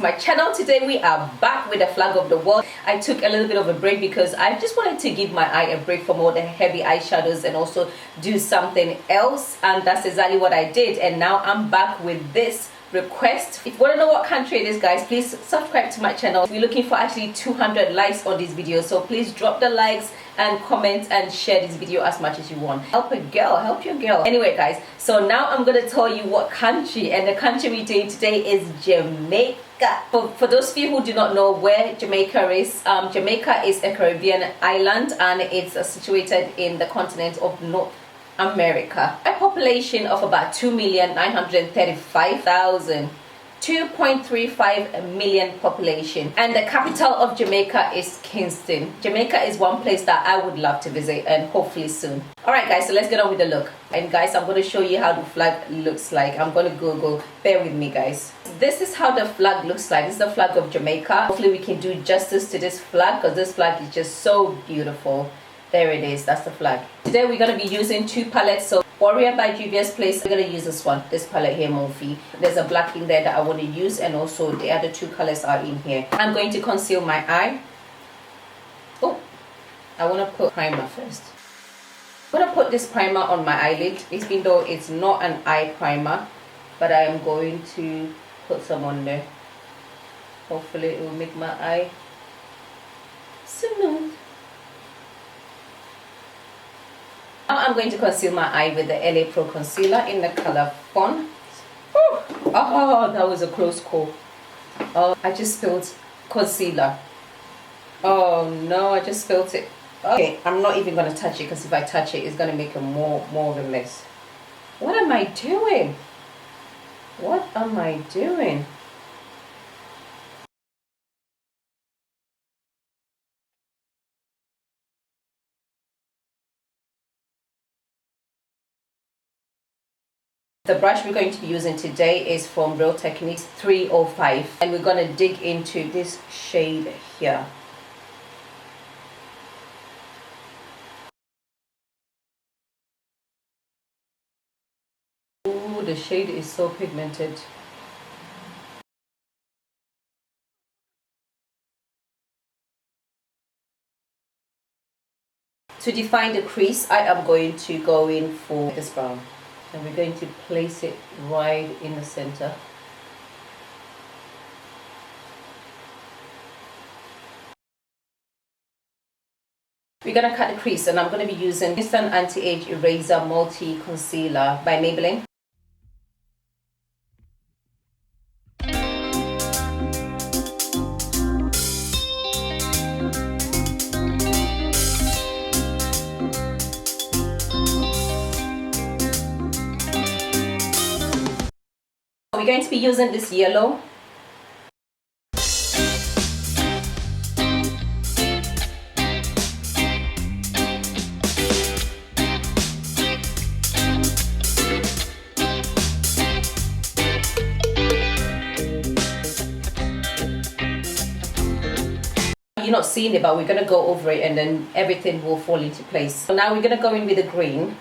to my channel. Today we are back with the flag of the world. I took a little bit of a break because I just wanted to give my eye a break from all the heavy eyeshadows and also do something else, and that's exactly what I did. And now I'm back with this request. If you want to know what country it is, guys, please subscribe to my channel. We're looking for actually 200 likes on this video, so please drop the likes and comment and share this video as much as you want. Help a girl, help your girl. Anyway, guys, so now I'm gonna tell you what country, and the country we're doing today is Jamaica. For those of you who do not know where Jamaica is, Jamaica is a Caribbean island, and it's situated in the continent of North America. A population of about 2,935,000. 2.35 million population, and the capital of Jamaica is Kingston. Jamaica is one place that I would love to visit, and hopefully soon. Alright guys, so let's get on with the look. And guys, I'm going to show you how the flag looks like. I'm going to Google, bear with me guys. This is how the flag looks like. This is the flag of Jamaica. Hopefully we can do justice to this flag, because this flag is just so beautiful. There it is, that's the flag. Today we're going to be using two palettes. So Warrior by Juvia's Place, I'm going to use this one, this palette here, Morphe. There's a black in there that I want to use, and also the other two colors are in here. I'm going to conceal my eye. Oh, I want to put primer first. I'm going to put this primer on my eyelid, even though it's not an eye primer, but I am going to put some on there. Hopefully it will make my eye smooth. Now I'm going to conceal my eye with the LA Pro Concealer in the color Fawn. Oh, that was a close call. Oh, I just spilled concealer. Oh no, I just spilled it. Okay, I'm not even going to touch it, because if I touch it, it's going to make a more of a mess. What am I doing? What am I doing? The brush we're going to be using today is from Real Techniques 305, and we're going to dig into this shade here. Ooh, the shade is so pigmented. To define the crease, I am going to go in for this brown. And we're going to place it right in the center. We're going to cut the crease, and I'm going to be using Instant Anti-Age Eraser Multi Concealer by Maybelline. We're going to be using this yellow. You're not seeing it, but we're going to go over it, and then everything will fall into place. So now we're going to go in with the green.